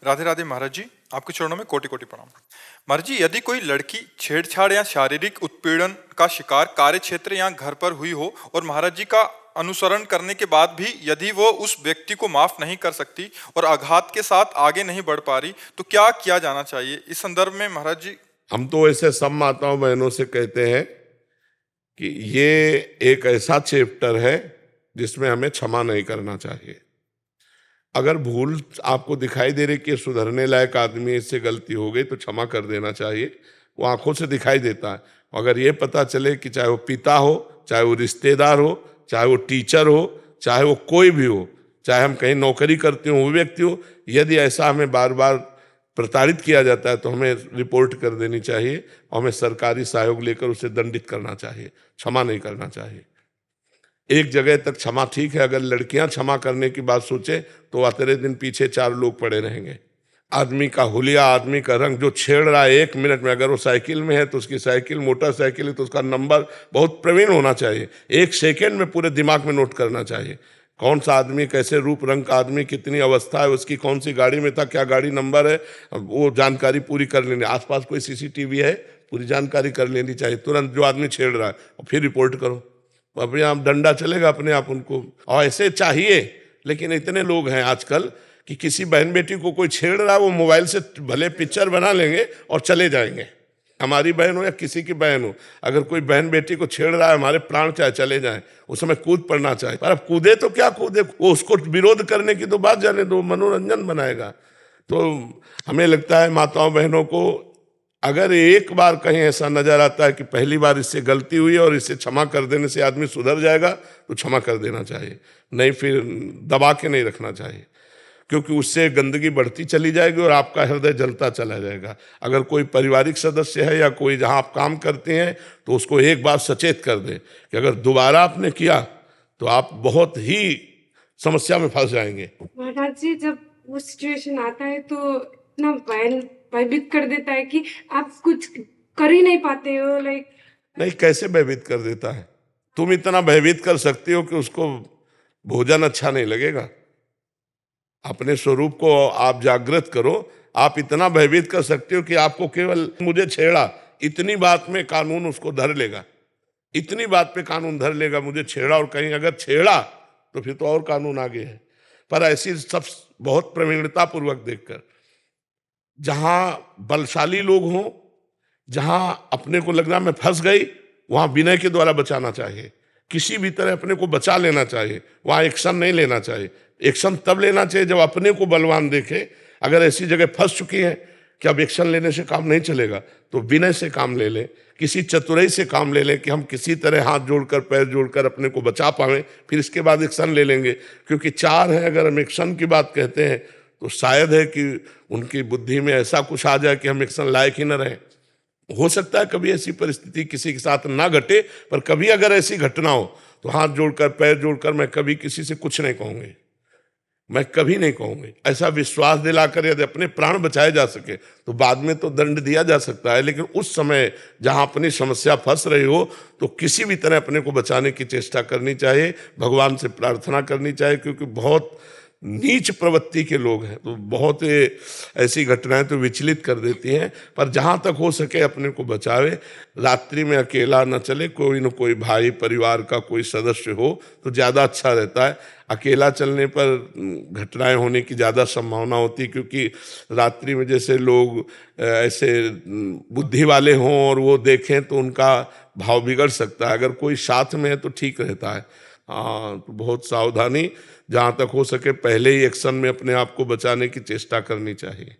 राधे राधे महाराज जी, आपके चरणों में कोटि कोटि प्रणाम। महाराज जी, यदि कोई लड़की छेड़छाड़ या शारीरिक उत्पीड़न का शिकार कार्य क्षेत्र या घर पर हुई हो और महाराज जी का अनुसरण करने के बाद भी यदि वो उस व्यक्ति को माफ नहीं कर सकती और आघात के साथ आगे नहीं बढ़ पा रही, तो क्या किया जाना चाहिए इस संदर्भ में महाराज जी? हम तो ऐसे सब माताओं बहनों से कहते हैं कि ये एक ऐसा चैप्टर है जिसमें हमें क्षमा नहीं करना चाहिए। अगर भूल आपको दिखाई दे रही कि सुधरने लायक आदमी, इससे गलती हो गई तो क्षमा कर देना चाहिए। वो आंखों से दिखाई देता है। अगर ये पता चले कि चाहे वो पिता हो, चाहे वो रिश्तेदार हो, चाहे वो टीचर हो, चाहे वो कोई भी हो, चाहे हम कहीं नौकरी करते हो वो व्यक्ति हो, यदि ऐसा हमें बार बार प्रताड़ित किया जाता है तो हमें रिपोर्ट कर देनी चाहिए और हमें सरकारी सहयोग लेकर उसे दंडित करना चाहिए, क्षमा नहीं करना चाहिए। एक जगह तक क्षमा ठीक है, अगर लड़कियां क्षमा करने की बात सोचे तो आते दिन पीछे 4 लोग पड़े रहेंगे। आदमी का हुलिया, आदमी का रंग, जो छेड़ रहा है 1 मिनट में, अगर वो साइकिल में है तो उसकी साइकिल, मोटरसाइकिल है तो उसका नंबर बहुत प्रवीण होना चाहिए। 1 सेकेंड में पूरे दिमाग में नोट करना चाहिए कौन सा आदमी, कैसे रूप रंग का आदमी, कितनी अवस्था है उसकी, कौन सी गाड़ी में था, क्या गाड़ी नंबर है, वो जानकारी पूरी कर लेनी। आसपास कोई सीसीटीवी है, पूरी जानकारी कर लेनी चाहिए तुरंत, जो आदमी छेड़ रहा है, और फिर रिपोर्ट करो। अपने आप डंडा चलेगा अपने आप उनको, और ऐसे चाहिए। लेकिन इतने लोग हैं आजकल कि किसी बहन बेटी को कोई छेड़ रहा है, वो मोबाइल से भले पिक्चर बना लेंगे और चले जाएंगे। हमारी बहन हो या किसी की बहन हो, अगर कोई बहन बेटी को छेड़ रहा है, हमारे प्राण चाहे चले जाएं, उस समय कूद पड़ना चाहिए। पर अब कूदे तो क्या कूदे, वो उसको विरोध करने की तो बात जाने दो, मनोरंजन बनाएगा। तो हमें लगता है माताओं बहनों को, अगर एक बार कहीं ऐसा नजर आता है कि पहली बार इससे गलती हुई और इसे क्षमा कर देने से आदमी सुधर जाएगा, तो क्षमा कर देना चाहिए, नहीं फिर दबा के नहीं रखना चाहिए, क्योंकि उससे गंदगी बढ़ती चली जाएगी और आपका हृदय जलता चला जाएगा। अगर कोई पारिवारिक सदस्य है या कोई जहां आप काम करते हैं तो उसको एक बार सचेत कर दें कि अगर दोबारा आपने किया तो आप बहुत ही समस्या में फंस जाएंगे। महाराज जी, जब वो सिचुएशन आता है तो इतना भयभीत कर देता है कि आप कुछ कर ही नहीं पाते हो। नहीं, कैसे भयभीत कर देता है? तुम इतना भयभीत कर सकती हो कि उसको भोजन अच्छा नहीं लगेगा। अपने स्वरूप को आप जागृत करो। आप इतना भयभीत कर सकते हो कि आपको केवल मुझे छेड़ा, इतनी बात में कानून उसको धर लेगा, इतनी बात पे कानून धर लेगा, मुझे छेड़ा, और कहीं अगर छेड़ा तो फिर तो और कानून आगे है। पर ऐसी सब बहुत प्रवीणता पूर्वक देखकर, जहां बलशाली लोग हों, जहां अपने को लग रहा मैं फंस गई, वहां विनय के द्वारा बचाना चाहिए। किसी भी तरह अपने को बचा लेना चाहिए, वहां एक्शन नहीं लेना चाहिए। एक्शन तब लेना चाहिए जब अपने को बलवान देखे। अगर ऐसी जगह फंस चुकी है कि अब एक्शन लेने से काम नहीं चलेगा, तो विनय से काम ले लें, किसी चतुराई से काम ले लें कि हम किसी तरह हाथ जोड़कर, पैर जोड़कर अपने को बचा पाएं, फिर इसके बाद एक्शन ले लेंगे। क्योंकि 4 हैं, अगर हम एक्शन की बात कहते हैं तो शायद है कि उनकी बुद्धि में ऐसा कुछ आ जाए कि हम एक्शन लायक ही न रहें। हो सकता है कभी ऐसी परिस्थिति किसी के साथ ना घटे, पर कभी अगर ऐसी घटना हो तो हाथ जोड़कर, पैर जोड़कर मैं कभी किसी से कुछ नहीं कहूँगी, मैं कभी नहीं कहूँगी। ऐसा विश्वास दिलाकर यदि अपने प्राण बचाए जा सके तो बाद में तो दंड दिया जा सकता है, लेकिन उस समय जहाँ अपनी समस्या फंस रही हो तो किसी भी तरह अपने को बचाने की चेष्टा करनी चाहिए, भगवान से प्रार्थना करनी चाहिए। क्योंकि बहुत नीच प्रवृत्ति के लोग हैं, तो बहुत ऐसी घटनाएं तो विचलित कर देती हैं। पर जहाँ तक हो सके अपने को बचावे। रात्रि में अकेला न चले, कोई न कोई भाई, परिवार का कोई सदस्य हो तो ज़्यादा अच्छा रहता है। अकेला चलने पर घटनाएं होने की ज़्यादा संभावना होती है, क्योंकि रात्रि में जैसे लोग ऐसे बुद्धि वाले हों और वो देखें तो उनका भाव बिगड़ सकता है। अगर कोई साथ में है तो ठीक रहता है। हाँ, तो बहुत सावधानी, जहाँ तक हो सके पहले ही एक्शन में अपने आप को बचाने की चेष्टा करनी चाहिए।